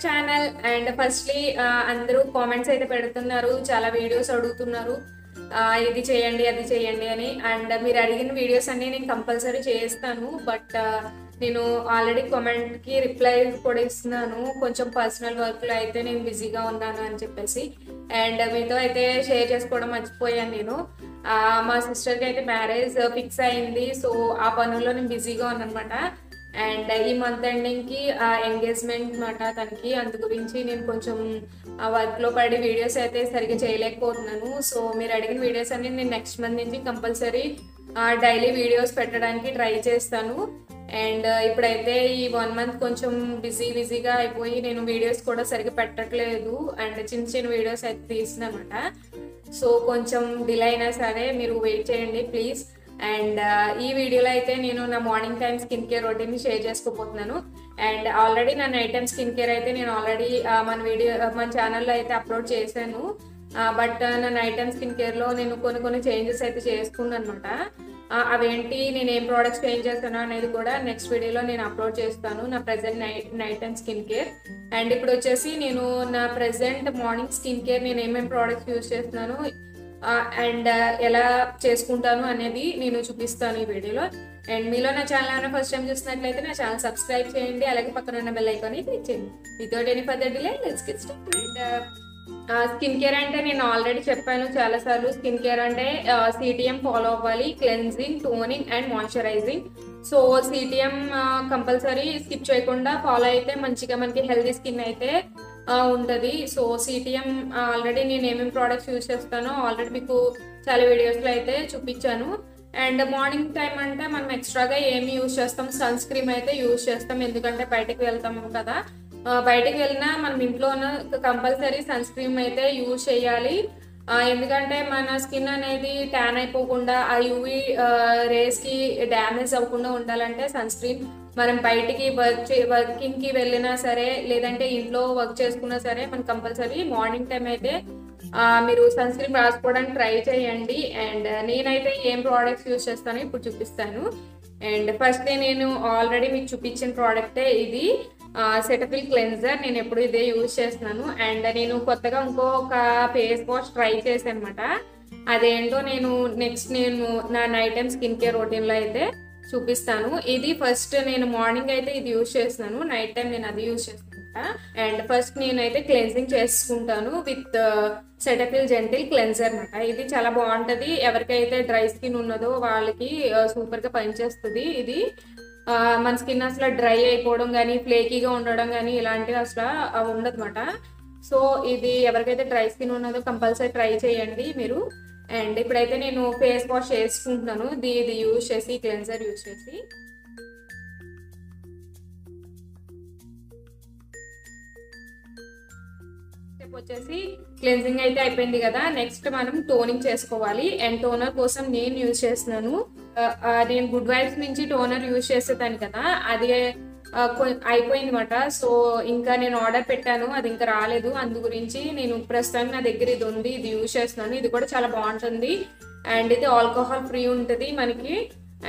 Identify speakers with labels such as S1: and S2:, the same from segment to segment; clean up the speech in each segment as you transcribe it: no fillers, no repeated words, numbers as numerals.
S1: Channel. And firstly అందరూ comments అయితే పెడుతున్నారు, చాలా వీడియోస్ అడుగుతున్నారు, ఇది చేయండి అది చేయండి అని. అండ్ మీరు అడిగిన వీడియోస్ అన్ని నేను కంపల్సరీ చేస్తాను. బట్ నేను ఆల్రెడీ కామెంట్కి రిప్లై కూడా ఇస్తున్నాను. కొంచెం పర్సనల్ వర్క్లో అయితే నేను బిజీగా ఉన్నాను అని చెప్పేసి. అండ్ మీతో అయితే షేర్ చేసుకోవడం మర్చిపోయాను నేను. మా సిస్టర్కి అయితే మ్యారేజ్ ఫిక్స్ అయింది. సో ఆ పనుల్లో నేను బిజీగా ఉన్నానమాట. అండ్ ఈ మంత్ ఎండింగ్కి ఎంగేజ్మెంట్ అనమాట తనకి. అందు గురించి నేను కొంచెం వర్క్లో పడి వీడియోస్ అయితే సరిగ్గా చేయలేకపోతున్నాను. సో మీరు అడిగిన వీడియోస్ అన్ని నేను నెక్స్ట్ మంత్ నుంచి కంపల్సరీ డైలీ వీడియోస్ పెట్టడానికి ట్రై చేస్తాను. అండ్ ఇప్పుడైతే ఈ 1 మంత్ కొంచెం బిజీగా అయిపోయి నేను వీడియోస్ కూడా సరిగ్గా పెట్టట్లేదు. అండ్ చిన్న వీడియోస్ అయితే తీసినమాట. సో కొంచెం డిలే అయినా సరే మీరు వెయిట్ చేయండి ప్లీజ్. అండ్ ఈ వీడియోలో అయితే నేను నా మార్నింగ్ టైం స్కిన్ కేర్ రొటీన్ని షేర్ చేసుకోబోతున్నాను. అండ్ ఆల్రెడీ నా నైట్ టైం స్కిన్ కేర్ అయితే నేను ఆల్రెడీ మన ఛానల్లో అయితే అప్లోడ్ చేశాను. బట్ నా నైట్ టైం స్కిన్ కేర్లో నేను కొన్ని చేంజెస్ అయితే చేసుకున్నాను అనమాట. అవేంటి, నేను ఏం ప్రోడక్ట్స్ చేంజ్ చేస్తాను అనేది కూడా నెక్స్ట్ వీడియోలో నేను అప్లోడ్ చేస్తాను. నా present night time skin care. And ఇప్పుడు వచ్చేసి నేను నా ప్రజెంట్ మార్నింగ్ స్కిన్ కేర్ నేను ఏమేమి ప్రోడక్ట్స్ యూజ్ చేస్తున్నాను అండ్ ఎలా చేసుకుంటాను అనేది నేను చూపిస్తాను ఈ వీడియోలో. అండ్ మీలో నా ఛానల్ ఏమైనా ఫస్ట్ టైం చూసినట్లయితే నా ఛానల్ సబ్స్క్రైబ్ చేయండి, అలాగే పక్కన ఉన్న బెల్ ఐకాన్ని క్లిక్ చేయండి. Without any further delay let's get started. Skin care అంటే నేను ఆల్రెడీ చెప్పాను చాలాసార్లు. స్కిన్ కేర్ అంటే సిటిఎం ఫాలో అవ్వాలి, cleansing, toning and moisturising. So CTM compulsory skip చేయకుండా ఫాలో అయితే మంచిగా మనకి హెల్దీ స్కిన్ అయితే ఉంటుంది. సో సిటిఎం ఆల్రెడీ నేను ఏమేమి ప్రోడక్ట్స్ యూజ్ చేస్తానో ఆల్రెడీ మీకు చాలా వీడియోస్లో అయితే చూపించాను. అండ్ మార్నింగ్ టైం అంటే మనం ఎక్స్ట్రాగా ఏమి యూజ్ చేస్తాం, సన్ స్క్రీన్ అయితే యూజ్ చేస్తాం. ఎందుకంటే బయటకు వెళ్తాము కదా, బయటకు వెళ్ళినా మనం ఇంట్లో ఉన్న కంపల్సరీ సన్ స్క్రీన్ అయితే యూజ్ చేయాలి. ఎందుకంటే మన స్కిన్ అనేది ట్యాన్ అయిపోకుండా ఆ యూవీ రేస్కి డ్యామేజ్ అవ్వకుండా ఉండాలంటే సన్ స్క్రీన్ మనం బయటికి వర్కింగ్కి వెళ్ళినా సరే లేదంటే ఇంట్లో వర్క్ చేసుకున్నా సరే మనం కంపల్సరీ మార్నింగ్ టైం అయితే మీరు సన్ స్క్రీన్ రాసుకోవడానికి ట్రై చేయండి. అండ్ నేనైతే ఏం ప్రోడక్ట్స్ యూజ్ చేస్తానో ఇప్పుడు చూపిస్తాను. అండ్ ఫస్ట్ నేను ఆల్రెడీ మీకు చూపించిన ప్రోడక్టే ఇది, సెటఫిల్ క్లెన్జర్. నేను ఎప్పుడు ఇదే యూజ్ చేస్తున్నాను. అండ్ నేను కొత్తగా ఇంకొక ఫేస్ వాష్ ట్రై చేశాను అనమాట. అదేంటో నేను నెక్స్ట్ నా నైట్ టైం స్కిన్ కేర్ రొటీన్లో అయితే చూపిస్తాను. ఇది ఫస్ట్ నేను మార్నింగ్ అయితే ఇది యూజ్ చేస్తున్నాను, నైట్ టైం నేను అది యూజ్ చేస్తాను. అండ్ ఫస్ట్ నేనైతే క్లెన్జింగ్ చేసుకుంటాను విత్ సెటఫిల్ జెంటిల్ క్లెన్జర్ అనమాట. ఇది చాలా బాగుంటుంది. ఎవరికైతే డ్రై స్కిన్ ఉన్నదో వాళ్ళకి సూపర్గా పనిచేస్తుంది. ఇది మన స్కిన్ అసలు డ్రై అయిపోవడం కానీ ఫ్లేకీగా ఉండడం కానీ ఇలాంటివి అసలు ఉండదు అనమాట. సో ఇది ఎవరికైతే డ్రై స్కిన్ ఉన్నదో కంపల్సరీ ట్రై చేయండి మీరు. అండ్ ఇప్పుడైతే నేను ఫేస్ వాష్ చేసుకుంటున్నాను ఇది యూజ్ చేసి, క్లెన్జర్ యూజ్ చేసి. వచ్చేసి క్లెన్జింగ్ అయితే అయిపోయింది కదా, నెక్స్ట్ మనం టోనింగ్ చేసుకోవాలి. అండ్ టోనర్ కోసం నేను యూజ్ చేస్తున్నాను, నేను గుడ్ వైబ్స్ నుంచి టోనర్ యూజ్ చేసేదాన్ని కదా, అది అయిపోయింది అనమాట. సో ఇంకా నేను ఆర్డర్ పెట్టాను, అది ఇంకా రాలేదు. అందు గురించి నేను ప్రస్తుతానికి నా దగ్గర ఇది ఉంది, ఇది యూజ్ చేస్తున్నాను. ఇది కూడా చాలా బాగుంటుంది. అండ్ ఇది ఆల్కహాల్ ఫ్రీ ఉంటుంది మనకి.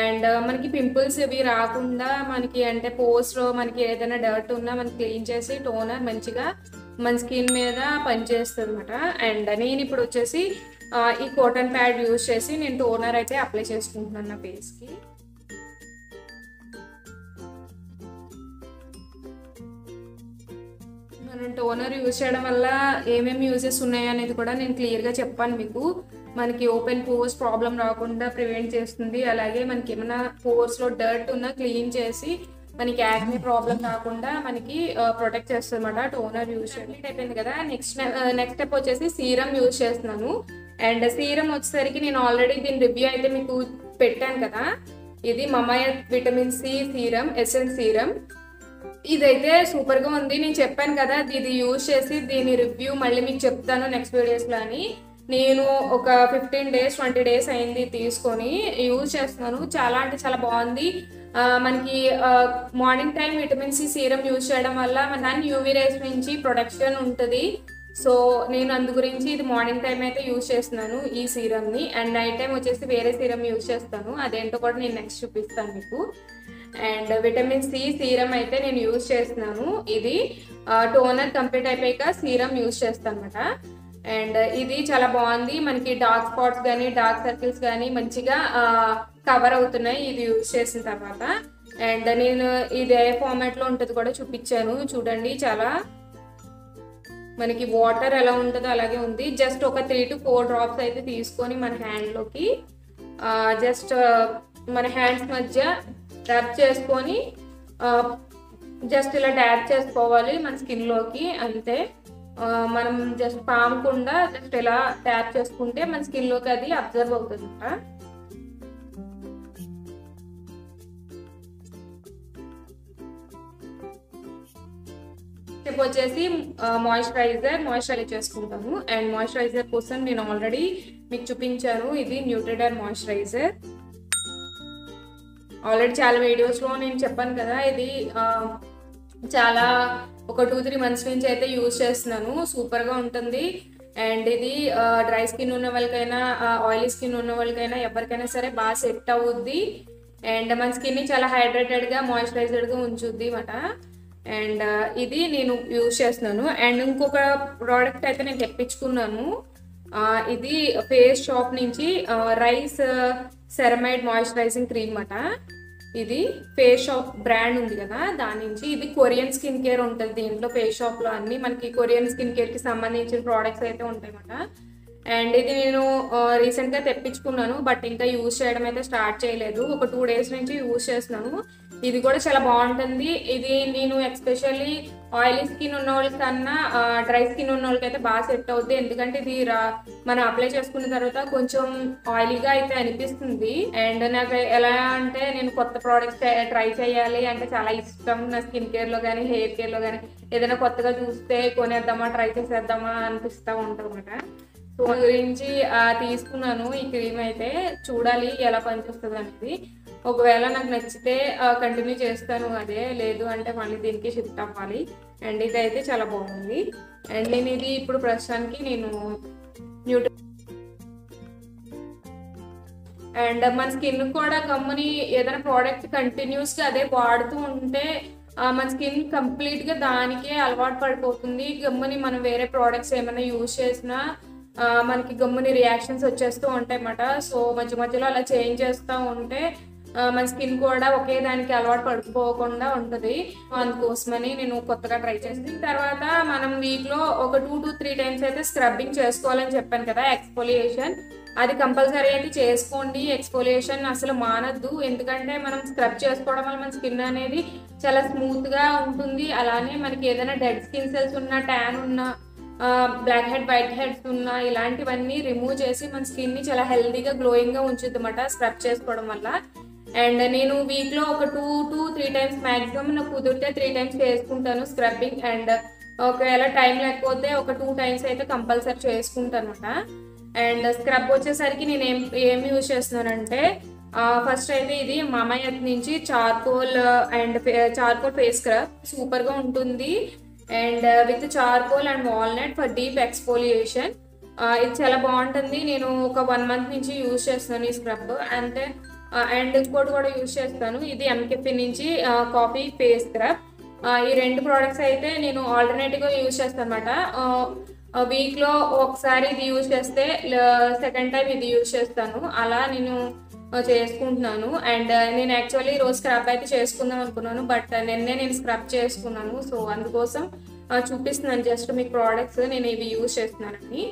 S1: అండ్ మనకి పింపుల్స్ ఇవి రాకుండా మనకి అంటే పోస్ట్లో మనకి ఏదైనా డర్ట్ ఉన్నా మనకి క్లీన్ చేసి టోనర్ మంచిగా మన స్కిన్ మీద పనిచేస్తుంది అనమాట. అండ్ నేను ఇప్పుడు వచ్చేసి ఈ కాటన్ ప్యాడ్ యూజ్ చేసి నేను టోనర్ అయితే అప్లై చేసుకుంటున్నాను నా ఫేస్కి. మనం టోనర్ యూజ్ చేయడం వల్ల ఏమేమి యూజెస్ ఉన్నాయి అనేది కూడా నేను క్లియర్గా చెప్పాను మీకు. మనకి ఓపెన్ పోర్స్ ప్రాబ్లం రాకుండా ప్రివెంట్ చేస్తుంది, అలాగే మనకి ఏమైనా పోర్స్లో డర్ట్ ఉన్నా క్లీన్ చేసి మనకి యాక్నే ప్రాబ్లం రాకుండా మనకి ప్రొటెక్ట్ చేస్తుంది అనమాట టోనర్ యూజ్ చేయడం. అయిపోయింది కదా, నెక్స్ట్ స్టెప్ వచ్చేసి సీరం యూజ్ చేస్తున్నాను. అండ్ సీరం వచ్చేసరికి నేను ఆల్రెడీ దీని రివ్యూ అయితే మీకు పెట్టాను కదా. ఇది Mamaearth vitamin C serum, essence serum. ఇదైతే సూపర్గా ఉంది. నేను చెప్పాను కదా ఇది యూజ్ చేసి దీని రివ్యూ మళ్ళీ మీకు చెప్తాను నెక్స్ట్ వీడియోస్లో అని. నేను ఒక 15 days 20 days అయింది తీసుకొని యూజ్ చేస్తున్నాను. చాలా అంటే చాలా బాగుంది. మనకి morning time vitamin C serum use చేయడం వల్ల మన యూవీ రేస్ నుంచి ప్రొటెక్షన్ ఉంటుంది. సో నేను అందు గురించి ఇది మార్నింగ్ టైం అయితే యూజ్ చేస్తున్నాను ఈ సీరంని. అండ్ నైట్ టైం వచ్చేసి వేరే సీరం యూజ్ చేస్తాను, అదేంటో కూడా నేను నెక్స్ట్ చూపిస్తాను మీకు. అండ్ విటమిన్ సి సీరం అయితే నేను యూజ్ చేస్తున్నాను. ఇది టోనర్ కంప్లీట్ అయిపోయాక సీరం యూజ్ చేస్తాను అనమాట. అండ్ ఇది చాలా బాగుంది. మనకి డార్క్ స్పాట్స్ కానీ డార్క్ సర్కిల్స్ కానీ మంచిగా కవర్ అవుతున్నాయి ఇది యూజ్ చేసిన తర్వాత. అండ్ నేను ఇది ఏ ఫార్మాట్ లో ఉంటుంది కూడా చూపించాను చూడండి. చాలా మనకి వాటర్ ఎలా ఉంటుందో అలాగే ఉంది. జస్ట్ ఒక 3 to 4 డ్రాప్స్ అయితే తీసుకొని మన హ్యాండ్లోకి జస్ట్ మన హ్యాండ్స్ మధ్య ట్యాప్ చేసుకొని జస్ట్ ఇలా ట్యాప్ చేసుకోవాలి మన స్కిన్లోకి, అంతే. మనం జస్ట్ పామకుండా జస్ట్ ఇలా ట్యాప్ చేసుకుంటే మన స్కిన్లోకి అది అబ్జర్వ్ అవుతుంది. స్టెప్ వచ్చేసి మాయిశ్చరైజ్ చేసుకుంటాము. అండ్ మాయిశ్చరైజర్ కోసం నేను ఆల్రెడీ మీకు చూపించాను. ఇది న్యూట్రిడర్ మాయిశ్చరైజర్. ఆల్రెడీ చాలా వీడియోస్లో నేను చెప్పాను కదా, ఇది చాలా ఒక 2-3 months నుంచి అయితే యూజ్ చేస్తున్నాను. సూపర్గా ఉంటుంది. అండ్ ఇది డ్రై స్కిన్ ఉన్న వాళ్ళకైనా ఆయిలీ స్కిన్ ఉన్న వాళ్ళకైనా ఎవరికైనా సరే బాగా సెట్ అవుద్ది. అండ్ మన స్కిన్ని చాలా హైడ్రేటెడ్గా మాయిశ్చరైజర్గా ఉంచుద్ది అన్నమాట. అండ్ ఇది నేను యూజ్ చేస్తున్నాను. అండ్ ఇంకొక ప్రోడక్ట్ అయితే నేను తెప్పించుకున్నాను. ఇది ఫేస్ షాప్ నుంచి రైస్ సెరమైడ్ మాయిశ్చరైజింగ్ క్రీమ్ అన్నమాట. ఇది ఫేస్ షాప్ బ్రాండ్ ఉంది కదా దాని నుంచి. ఇది కొరియన్ స్కిన్ కేర్ ఉంటుంది దీంట్లో. ఫేస్ షాప్లో అన్ని మనకి కొరియన్ స్కిన్ కేర్కి సంబంధించిన ప్రోడక్ట్స్ అయితే ఉంటాయి అన్నమాట. అండ్ ఇది నేను రీసెంట్గా తెప్పించుకున్నాను, బట్ ఇంకా యూజ్ చేయడం అయితే స్టార్ట్ చేయలేదు. ఒక 2 days నుంచి యూజ్ చేస్తున్నాను. ఇది కూడా చాలా బాగుంటుంది. ఇది నేను ఎస్పెషల్లీ ఆయిలీ స్కిన్ ఉన్న వాళ్ళకన్నా డ్రై స్కిన్ ఉన్న వాళ్ళకైతే బాగా సెట్ అవుద్ది. ఎందుకంటే ఇది మనం అప్లై చేసుకున్న తర్వాత కొంచెం ఆయిలీగా అయితే అనిపిస్తుంది. అండ్ నాకు ఎలా అంటే నేను కొత్త ప్రోడక్ట్స్ ట్రై చేయాలి అంటే చాలా ఇష్టం. నా స్కిన్ కేర్లో కానీ హెయిర్ కేర్లో కానీ ఏదైనా కొత్తగా చూస్తే కొనేద్దామా ట్రై చేసేద్దామా అనిపిస్తూ ఉంటుంది అన్నమాట. సో గురించి తీసుకున్నాను ఈ క్రీమ్ అయితే. చూడాలి ఎలా పనిచేస్తుంది అనేది. ఒకవేళ నాకు నచ్చితే కంటిన్యూ చేస్తాను, అదే లేదు అంటే మళ్ళీ దీనికి షిఫ్ట్ అవ్వాలి. అండ్ ఇదైతే చాలా బాగుంది. అండ్ నేను ఇది ఇప్పుడు ప్రస్తుతానికి నేను అండ్ మన స్కిన్ కూడా గమ్ముని ఏదైనా ప్రోడక్ట్ కంటిన్యూస్గా అదే వాడుతూ ఉంటే మన స్కిన్ కంప్లీట్గా దానికే అలవాటు పడిపోతుంది. గమ్ముని మనం వేరే ప్రోడక్ట్స్ ఏమైనా యూజ్ చేసినా మనకి గమ్ముని రియాక్షన్స్ వచ్చేస్తూ ఉంటాయి అన్నమాట. సో మధ్య మధ్యలో అలా చేంజ్ చేస్తూ ఉంటే మన స్కిన్ కూడా ఒకే దానికి అలవాటు పడిపోకుండా ఉంటుంది. అందుకోసమని నేను కొత్తగా ట్రై చేసిన తర్వాత మనం వీక్లో ఒక 2 to 3 times అయితే స్క్రబ్బింగ్ చేసుకోవాలని చెప్పాను కదా. ఎక్స్ఫోలియేషన్ అది కంపల్సరీ అయితే చేసుకోండి. ఎక్స్ఫోలియేషన్ అసలు మానద్దు. ఎందుకంటే మనం స్క్రబ్ చేసుకోవడం వల్ల మన స్కిన్ అనేది చాలా స్మూత్గా ఉంటుంది. అలానే మనకి ఏదైనా డెడ్ స్కిన్ సెల్స్ ఉన్నా, ట్యాన్ ఉన్నా, బ్లాక్ హెడ్ వైట్ హెడ్స్ ఉన్నా ఇలాంటివన్నీ రిమూవ్ చేసి మన స్కిన్ని చాలా హెల్దీగా గ్లోయింగ్గా ఉంచుద్ది అన్నమాట స్క్రబ్ చేసుకోవడం వల్ల. అండ్ నేను వీక్లో ఒక 2 to 3 times మ్యాక్సిమం నాకు కుదిరితే 3 times చేసుకుంటాను స్క్రబ్బింగ్. అండ్ ఒకవేళ టైం లేకపోతే ఒక 2 times అయితే కంపల్సరీ చేసుకుంటాను అన్నమాట. అండ్ స్క్రబ్ వచ్చేసరికి నేను ఏం యూజ్ చేస్తున్నానంటే ఫస్ట్ అయితే ఇది మామాయత్ నుంచి చార్కోల్ ఫేస్ స్క్రబ్ సూపర్గా ఉంటుంది. And with charcoal and walnut for deep exfoliation. ఇది చాలా బాగుంటుంది. నేను ఒక 1 month నుంచి యూజ్ చేస్తున్నాను ఈ స్క్రబ్. అంతే. అండ్ ఇంకోటి కూడా యూజ్ చేస్తాను. ఇది ఎంకెఫీ నుంచి కాఫీ ఫేస్ స్క్రబ్. ఈ 2 ప్రోడక్ట్స్ అయితే నేను ఆల్టర్నేటివ్గా యూజ్ చేస్తాను అనమాట. వీక్లో ఒకసారి ఇది యూజ్ చేస్తే సెకండ్ టైం ఇది యూజ్ చేస్తాను. అలా నేను చేసుకుంటున్నాను. అండ్ నేను యాక్చువల్లీ రోజు స్క్రబ్ అయితే చేసుకుందాం అనుకున్నాను, బట్ నేను స్క్రబ్ చేసుకున్నాను. సో అందుకోసం చూపిస్తున్నాను జస్ట్ మీకు ప్రోడక్ట్స్ నేను ఇవి యూజ్ చేస్తున్నానని.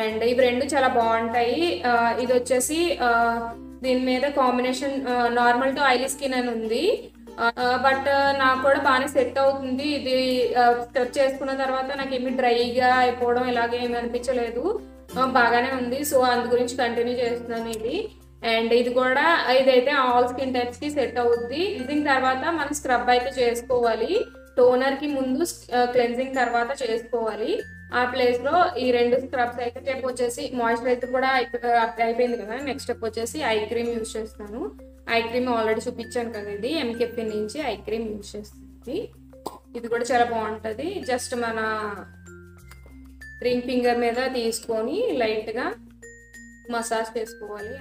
S1: అండ్ ఇవి 2 చాలా బాగుంటాయి. ఇది వచ్చేసి దీని మీద combination normal to oily skin అని ఉంది, బట్ నాకు కూడా బాగానే సెట్ అవుతుంది. ఇది స్క్రబ్ చేసుకున్న తర్వాత నాకు ఏమి డ్రైగా అయిపోవడం ఇలాగే ఏమి అనిపించలేదు, బాగానే ఉంది. సో అందు గురించి కంటిన్యూ చేస్తున్నాను ఇది. అండ్ ఇది కూడా ఇదైతే ఆల్ స్కిన్ టైప్స్ కి సెట్ అవుద్ది. క్లెన్జింగ్ తర్వాత మనం స్క్రబ్ అయితే చేసుకోవాలి. టోనర్ కి ముందు క్లెన్జింగ్ తర్వాత చేసుకోవాలి. ఆ ప్లేస్ లో ఈ 2 స్క్రబ్స్ అయితే స్టెప్ వచ్చేసి మాయిశ్చరైజర్ కూడా అయిపోయింది కదా. నెక్స్ట్ స్టెప్ వచ్చేసి ఐ క్రీమ్ యూజ్ చేస్తాను. ఐ క్రీమ్ ఆల్రెడీ చూపించాను కదా, ఇది ఎంకెఫీ నుంచి ఐ క్రీమ్ యూజ్ చేస్తుంది. ఇది కూడా చాలా బాగుంటుంది. జస్ట్ మన రింగ్ ఫింగర్ మీద తీసుకొని లైట్గా మసాజ్ చేసుకోవాలి.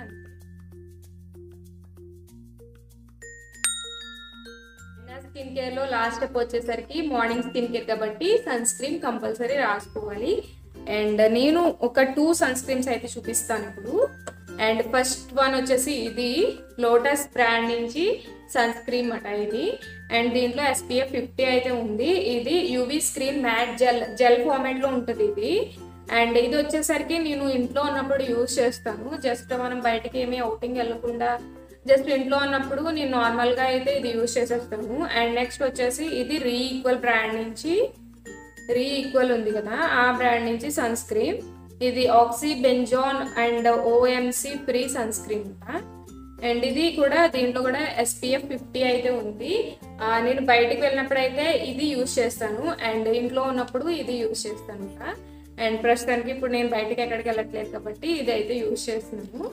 S1: స్కిన్ కేర్లో లాస్ట్ స్టెప్ వచ్చేసరికి మార్నింగ్ స్కిన్ కేర్ కాబట్టి సన్ స్క్రీన్ కంపల్సరీ రాసుకోవాలి. అండ్ నేను ఒక 2 సన్ స్క్రీన్స్ అయితే చూపిస్తాను ఇప్పుడు. అండ్ ఫస్ట్ వన్ వచ్చేసి ఇది లోటస్ బ్రాండ్ నుంచి సన్ స్క్రీన్ అట ఇది. అండ్ దీంట్లో SPF 50 అయితే ఉంది. ఇది యూవీ స్క్రీన్ మ్యాట్ జెల్ ఫార్మాట్లో ఉంటుంది ఇది. అండ్ ఇది వచ్చేసరికి నేను ఇంట్లో ఉన్నప్పుడు యూజ్ చేస్తాను. జస్ట్ మనం బయటకి ఏమీ అవుటింగ్ వెళ్ళకుండా జస్ట్ ఇంట్లో ఉన్నప్పుడు నేను నార్మల్గా అయితే ఇది యూజ్ చేసేస్తాను. అండ్ నెక్స్ట్ వచ్చేసి ఇది రీఈక్వల్ బ్రాండ్ నుంచి, రీఈక్వల్ ఉంది కదా ఆ బ్రాండ్ నుంచి సన్ స్క్రీన్. ఇది oxybenzone and OMC free sunscreen. And ఇది కూడా దీంట్లో కూడా SPF 50 అయితే ఉంది. నేను బయటికి వెళ్ళినప్పుడు అయితే ఇది యూజ్ చేస్తాను అండ్ ఇంట్లో ఉన్నప్పుడు ఇది యూజ్ చేస్తాను. అండ్ ప్రస్తుతానికి ఇప్పుడు నేను బయటకి ఎక్కడికి వెళ్ళట్లేదు కాబట్టి ఇది అయితే యూజ్ చేస్తున్నాను.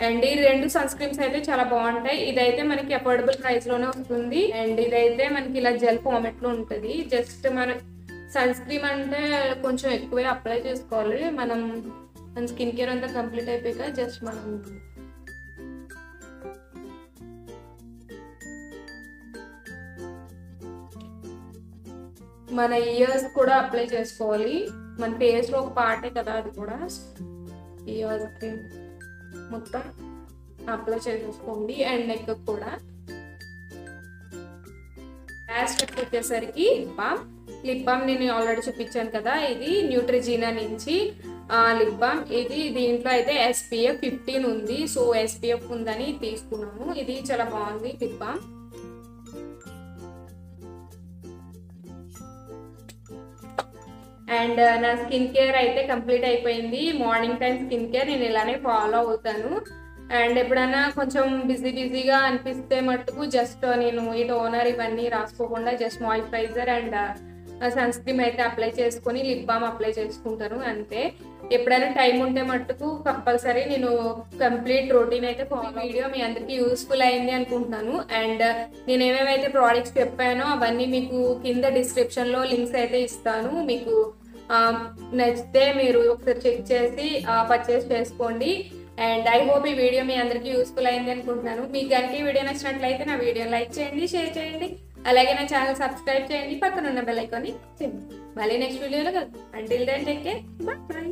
S1: అండ్ ఈ 2 సన్ స్క్రీన్స్ అయితే చాలా బాగుంటాయి. ఇదైతే మనకి అఫోర్డబుల్ ప్రైస్లోనే వస్తుంది. అండ్ ఇదైతే మనకి ఇలా జెల్ ఫార్మాట్లో ఉంటుంది. జస్ట్ మన సన్ స్క్రీన్ అంటే కొంచెం ఎక్కువే అప్లై చేసుకోవాలి. మన స్కిన్ కేర్ అంతా కంప్లీట్ అయిపోయాక జస్ట్ మనం మన ఇయర్స్ కూడా అప్లై చేసుకోవాలి. మన ఫేస్లో ఒక పార్టే కదా అది కూడా. ఇయర్స్ మొత్తం అప్లై చేసేసుకోండి అండ్ నెక్ కూడా. లాస్ట్ స్టెప్ వచ్చేసరికి లిప్ బామ్ నేను ఆల్రెడీ చూపించాను కదా. ఇది న్యూట్రిజీనా నుంచి లిప్ బామ్. ఇది దీంట్లో అయితే SPF 15 ఉంది. సో SPF ఉందని తీసుకున్నాము. ఇది చాలా బాగుంది లిప్ బామ్. అండ్ నా స్కిన్ కేర్ అయితే కంప్లీట్ అయిపోయింది. మార్నింగ్ టైం స్కిన్ కేర్ నేను ఇలానే ఫాలో అవుతాను. అండ్ ఎప్పుడైనా కొంచెం బిజీగా అనిపిస్తే మట్టుకు జస్ట్ నేను ఈ టోనర్ ఇవన్నీ రాసుకోకుండా just moisturiser and sunscreen అయితే అప్లై చేసుకొని లిప్ బామ్ అప్లై చేసుకుంటాను అంతే. ఎప్పుడైనా టైం ఉంటే మట్టుకు కంపల్సరీ నేను కంప్లీట్ రొటీన్ అయితే వీడియో మీ అందరికీ యూస్ఫుల్ అయింది అనుకుంటున్నాను. అండ్ నేను ఏమేమైతే ప్రోడక్ట్స్ చెప్పానో అవన్నీ మీకు కింద డిస్క్రిప్షన్లో లింక్స్ అయితే ఇస్తాను. మీకు నచ్చితే మీరు ఒకసారి చెక్ చేసి పర్చేస్ చేసుకోండి. అండ్ ఐ హోప్ ఈ వీడియో మీ అందరికీ యూస్ఫుల్ అయింది అనుకుంటున్నాను. మీకు కనుక ఈ వీడియో నచ్చినట్లయితే నా వీడియోని లైక్ చేయండి, షేర్ చేయండి, అలాగే నా ఛానల్ సబ్స్క్రైబ్ చేయండి, పక్కన ఉన్న బెల్ ఐకాన్ని చేయండి. మళ్ళీ నెక్స్ట్ వీడియోలో కలుద్దాం. Until then take care, by.